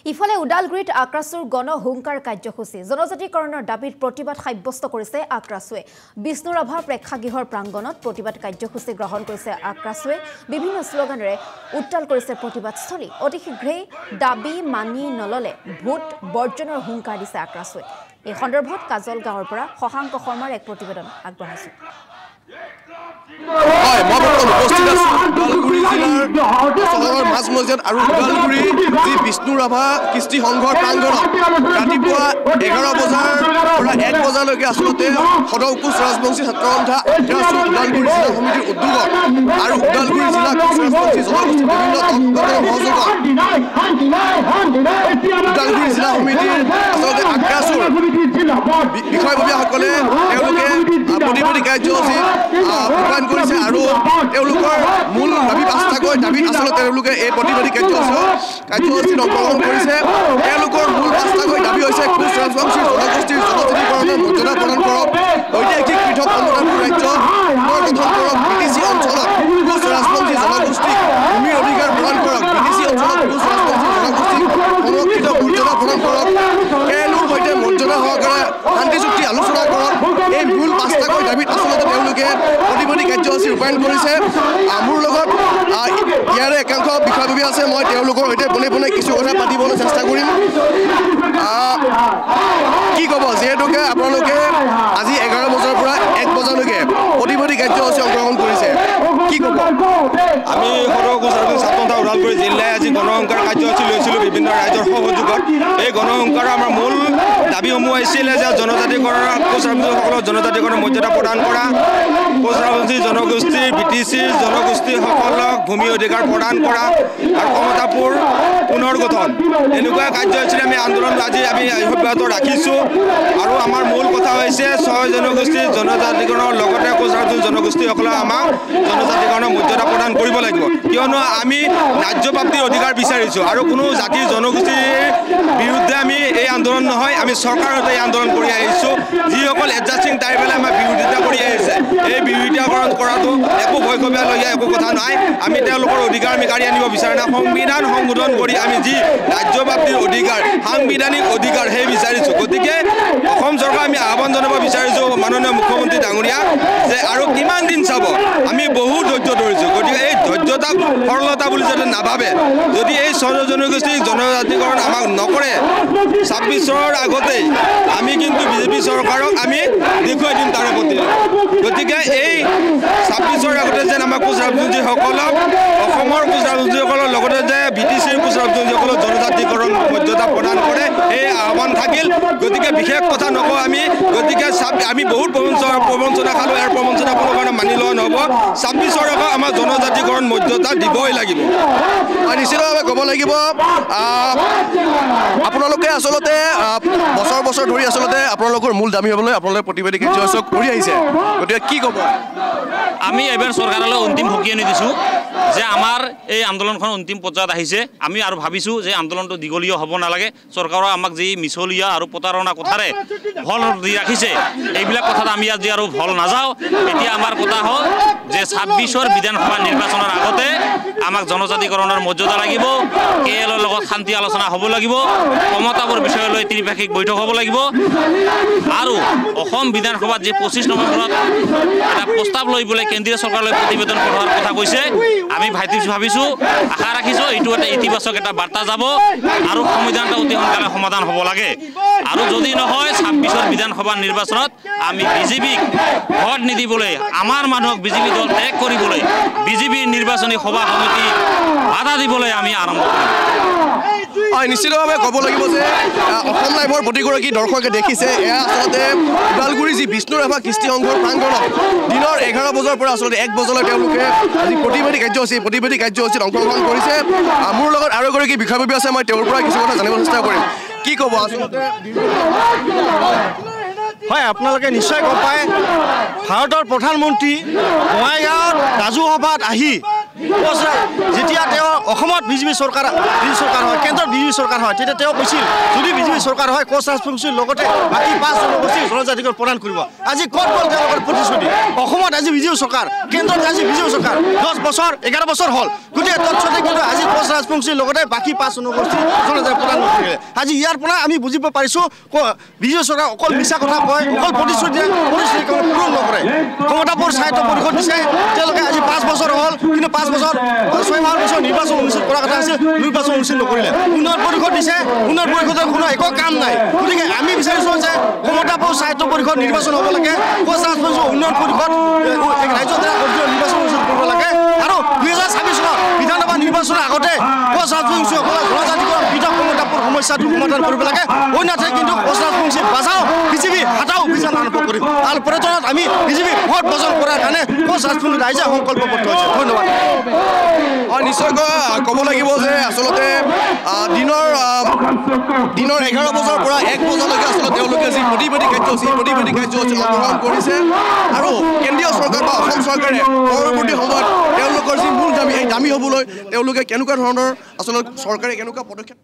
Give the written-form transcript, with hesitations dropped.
ইফালে উদালগুৰিত আক্ৰাছুৰ গণহুংকাৰ কাৰ্যসূচী জনজাতিকৰণৰ দাবীত প্ৰতিবাদ সাব্যস্ত কৰিছে আক্ৰাছুৱে বিষ্ণু ৰাভাৰ প্ৰেক্ষাগৃহৰ প্ৰাংগণত প্ৰতিবাদ কাৰ্যসূচী গ্ৰহণ কৰিছে আক্ৰাছুৱে বিভিন্ন স্লোগানেৰে উত্তাল কৰিছে প্ৰতিবাদস্থলী অতি শীঘ্ৰেই দাবী মানি নললে ভোট বৰ্জনৰ হুংকাৰ দিছে আক্ৰাছুৱে এই সন্দৰ্ভত কাজল গাঁৱৰ পৰা শশাংক শৰ্মাৰ এক প্ৰতিবেদন আগবঢ়াইছে হয় মই উপস্থিত আছো উদালগুৰি জিলাৰ চহৰৰ মাজমজিয়াত আৰু উদালগুৰি যি বিষ্ণু ৰাভা কৃষ্টি সংঘৰ প্ৰাংগণত ৰাতিপুৱা 11 বজাৰ পৰা 1 বজালৈকে আচলতে সদৌকুচ ৰাজবংশী ছাত্ৰ সন্থা আক্ৰাছু উদালগুৰি জিলা সমিতিৰ উদ্যোগত আৰু উদালগুৰি জিলা কোচ ৰাজবংশী জনগোষ্ঠী বিভিন্ন দলৰ সহযোগত উদালগুৰি জিলা সমিতিৰ আচলতে আক্ৰাছুৰ বিষয়ববীয়াসকলে তেওঁলোকে প্ৰতিবাদী কাৰ্যসূচী ৰূপায়ণ কৰিছে আৰু তেওঁলোকৰ মূল দাবী পাঁচটাকৈ দাবীত আচলতে তেওঁলোকে এই প্ৰতিবাদী কাৰ্যসূচীত অংশগ্ৰহণ কৰিছে তেওঁলোকৰ মূল পাঁচটাকৈ দাবী হৈছে কোচ ৰাজবংশী জনগোষ্ঠীৰ জনজাতিকৰণৰ মৰ্যাদা প্ৰদান কৰক ঐতিহাসিক পৃথক কৰ্মকাণ্ড ৰাজ্য পুনৰ্গঠন কৰক বিটিচি অঞ্চলত কোচ ৰাজবংশী জনগোষ্ঠীক ভূমিৰ অধিকাৰ প্ৰদান কৰক বিটিচি অঞ্চলত কোচ ৰাজবংশী জনগোষ্ঠীক সংৰক্ষিত মৰ্যাদা প্ৰদান কৰক কেৰেলৰ সৈতে মৰ্যাদা সহকাৰে শান্তি চুক্তি আলোচনা কৰক এই মূল পাঁচটাকৈ দাবীত আচলতে তেওঁলোকে প্ৰতিবাদী কাৰ্যসূচী ৰূপায়ণ কৰিছে মোৰ লগত ইয়াৰে একাংশ বিষয়ববীয়া আছে মই তেওঁলোকৰ সৈতে পোনে পোনে কিছু কথা পাতিবলৈ চেষ্টা কৰিম কি ক'ব যিহেতুকে আপোনালোকে আজি 11 বজাৰ পৰা 1 বজালৈকে প্ৰতিবাদী কাৰ্যসূচী অংশগ্ৰহণ কৰিছে কি ক'ব আমি সদৌকুচ ৰাজবংশী ছাত্ৰ সন্থা ওদালগুৰি জিলাই আজি গণহুংকাৰ কাৰ্যসূচী লৈছিলোঁ বিভিন্ন ৰাইজৰ সহযোগত এই গণহুংকাৰৰ আমাৰ মূল দাবীসমূহ আহিছিলে যে জনজাতিকৰণৰ কোচ ৰাজবংশীসকলক জনজাতিকৰণৰ মৰ্যাদা প্ৰদান কৰা কোচ ৰাজবংশী জনগোষ্ঠীৰ বিটিচিৰ জনগোষ্ঠীসকলক ভূমি অধিকাৰ প্ৰদান কৰা আৰু সমতাপুৰ পুনৰ্গঠন এনেকুৱা কাৰ্যসূচীৰে আমি আন্দোলন আজি আমি অব্যাহত ৰাখিছোঁ আৰু আমাৰ মূল কথা হৈছে 6 জনগোষ্ঠীৰ জনজাতিকৰণৰ লগতে কোচ ৰাজবংশী জনগোষ্ঠীসকলক আমাক জনজাতিকৰণৰ মৰ্যাদা প্ৰদান কৰিব লাগিব কিয়নো আমি ৰাজ্যপ্ৰাপ্তিৰ অধিকাৰ বিচাৰিছোঁ আৰু কোনো জাতিৰ জনগোষ্ঠীৰ বিৰুদ্ধে আমি এই আন্দোলন নহয় আমি চৰকাৰৰ এই আন্দোলন কৰি আহিছোঁ যিসকল এডজাষ্টিং ট্ৰাইবেলে আমাৰ বিৰোধিতা কৰি আহিছে এই বিৰোধিতাকৰণ কৰাটো একো ভয়খবীয়ালগীয়া একো কথা নাই আমি তেওঁলোকৰ অধিকাৰ আমি কাঢ়ি আনিব বিচাৰা নাই সংবিধান সংশোধন কৰি আমি যি ৰাজ্যপ্ৰাপ্তিৰ অধিকাৰ সাংবিধানিক অধিকাৰ সেই বিচাৰিছোঁ গতিকে অসম চৰকাৰ আমি আহ্বান জনাব বিচাৰিছোঁ মাননীয় মুখ্যমন্ত্ৰী ডাঙৰীয়া যে আৰু কিমান দিন চাব আমি বহু ধৈৰ্য ধৰিছোঁ গতিকে এই ধৈৰ্যতা সৰলতা বুলি যাতে নাভাবে যদি এই জনগোষ্ঠীৰ জনজাতিকৰণ আমাক নকৰে 26 চনৰ আগতেই আমি কিন্তু বিজেপি চৰকাৰক আমি দেখুৱাই দিম তাৰে প্ৰতি গতিকে এই 26 চনৰ আগতে যেন আমাৰ কোচ ৰাজবংশীসকলক অসমৰ কোচ ৰাজবংশীসকলৰ লগতে যে বিটিচিৰ কোচ ৰাজবংশীসকলক জনজাতিকৰণ মৰ্যাদা প্ৰদান কৰে এই আহ্বান থাকিল গতিকে বিশেষ কথা নকওঁ আমি গতিকে আমি বহুত প্ৰবঞ্চনা খালোঁ ইয়াৰ প্ৰবঞ্চনা কোনো কাৰণে মানি লোৱা নহ'ব 26 চনৰ আগত আমাৰ জনজাতিকৰণ মৰ্যাদা দিবই লাগিব নিশ্চিতভাৱে ক'ব লাগিব আপোনালোকে আচলতে বছৰ ধৰি আচলতে আপোনালোকৰ মূল দাবী হ'বলৈ আপোনালোকে প্ৰতিবাদী কাৰ্যসূচী কৰি আহিছে গতিকে কি ক'ব আমি এবাৰ চৰকাৰলৈ অন্তিম সকিয়নি দিছোঁ যে আমাৰ এই আন্দোলনখন অন্তিম পৰ্যায়ত আহিছে আমি আৰু ভাবিছোঁ যে আন্দোলনটো দীঘলীয়া হ'ব নালাগে চৰকাৰৰ আমাক যি মিছলীয়া আৰু প্ৰতাৰণা কথাৰে ভল দি ৰাখিছে এইবিলাক কথাত আমি আজি আৰু ভল নাযাওঁ এতিয়া আমাৰ কথা হ'ল যে 26ৰ বিধানসভা নিৰ্বাচনৰ আগতে আমাক জনজাতিকৰণৰ মৰ্যাদা লাগিব কেএলৰ লগত শান্তি আলোচনা হ'ব লাগিব সমতাপুৰ বিষয়লৈ ত্ৰিপাক্ষিক বৈঠক হ'ব লাগিব আৰু অসম বিধানসভাত যি 25 নৱেম্বৰত এটা প্ৰস্তাৱ লৈ পেলাই কেন্দ্ৰীয় চৰকাৰলৈ প্ৰতিবেদন পঠোৱাৰ কথা কৈছে আমি ভাবিছোঁ আশা ৰাখিছোঁ এইটো এটা ইতিবাচক এটা বাৰ্তা যাব আৰু সংবিধানটো অতি সোনকালে সমাধান হ'ব লাগে আৰু যদি নহয় 26ৰ বিধানসভা নিৰ্বাচনত আমি বিজেপিক ভোট নিদিবলৈ আমাৰ মানুহক বিজেপি দল ত্যাগ কৰিবলৈ বিজেপিৰ নিৰ্বাচনী সভা সমিতি বাধা দিবলৈ আমি আৰম্ভ কৰিম নিশ্চিতভাৱে ক'ব লাগিব যে অসম লাইভৰ প্ৰতিগৰাকী দৰ্শকে দেখিছে এয়া আচলতে ওদালগুৰি যি বিষ্ণু ৰাভা কৃষ্টি সংঘৰ প্ৰাংগণত দিনৰ 11 বজাৰ পৰা আচলতে 1 বজালৈ তেওঁলোকে আজি প্ৰতিবাদী কাৰ্যসূচীত অংশগ্ৰহণ কৰিছে মোৰ লগত আৰু এগৰাকী বিষয়ববীয়া আছে মই তেওঁৰ পৰা কিছু কথা জানিব চেষ্টা কৰিম কি ক'ব আচলতে হয় আপোনালোকে নিশ্চয় গম পায় ভাৰতৰ প্ৰধানমন্ত্ৰী বঙাইগাঁৱত ৰাজহুৱা সভাত আহি যেতিয়া তেওঁ অসমত বিজেপি চৰকাৰ হয় কেন্দ্ৰত বিজেপি চৰকাৰ হয় তেতিয়া তেওঁ কৈছিল যদি বিজেপি চৰকাৰ হয় কোচ ৰাজবংশীৰ লগতে বাকী 5 জনগোষ্ঠীক জনজাতিকৰণ প্ৰদান কৰিব আজি ক'ত গ'ল তেওঁলোকৰ প্ৰতিশ্ৰুতি অসমত আজি বিজেপি চৰকাৰ কেন্দ্ৰত আজি বিজেপি চৰকাৰ 10 বছৰ 11 বছৰ হ'ল গতিকে তৎসত্ত্বেও কিন্তু আজি কোচ ৰাজবংশীৰ লগতে বাকী 5 জনগোষ্ঠী জনজাতি প্ৰদান লাগে আজি ইয়াৰ পৰা আমি বুজিব পাৰিছোঁ বিজেপি চৰকাৰ অকল মিছা কথা কয় অকল প্ৰতিশ্ৰুতি পূৰণ নকৰে ক্ষমতাপৰ স্বায়ত্ত পৰিষদ দিছে তেওঁলোকে আজি 5 বছৰ হ'ল কিন্তু 5 বছৰ 6 মাহৰ পিছত নিৰ্বাচন অনুষ্ঠিত কৰা কথা আছিল নিৰ্বাচন অনুষ্ঠিত নকৰিলে উন্নয়ন পৰিষদ দিছে উন্নয়ন পৰিষদৰ কোনো একো কাম নাই গতিকে আমি বিচাৰিছোঁ যে ক্ষমতাপৰ স্বায়ত্ত পৰিষদ নিৰ্বাচন হ'ব লাগে উন্নয়ন পৰিষদ ৰাজ্যৰ দ্বাৰা গঠিত নিৰ্বাচন অনুষ্ঠিত কৰিব লাগে আৰু 2026 চনত বিধানসভা নিৰ্বাচনৰ আগতে জনজাতিকৰণ পৃথক ক্ষমতাপৰ সমস্যাটো সমাধান কৰিব লাগে অন্যথা কিন্তু ৰাজবংশী বাজাও বিজেপি হাতাও অভিযান আৰম্ভ কৰিম আৰু পৰ্যটনত আমি বিজেপি ভোট বজন কৰাৰ কাৰণে ৰাজবংশী ৰাইজে সংকল্পবদ্ধ হৈছে ধন্যবাদ নিশ্চয়কৈ ক'ব লাগিব যে আচলতে দিনৰ 11 বজাৰ পৰা 1 বজালৈকে আচলতে তেওঁলোকে যি প্ৰতিবাদী কাৰ্যসূচী অংশগ্ৰহণ কৰিছে আৰু কেন্দ্ৰীয় চৰকাৰ বা অসম চৰকাৰে পৰৱৰ্তী সময়ত তেওঁলোকৰ যি মূল দাবী এই দাবী হ'বলৈ তেওঁলোকে কেনেকুৱা ধৰণৰ আচলতে চৰকাৰে কেনেকুৱা পদক্ষেপ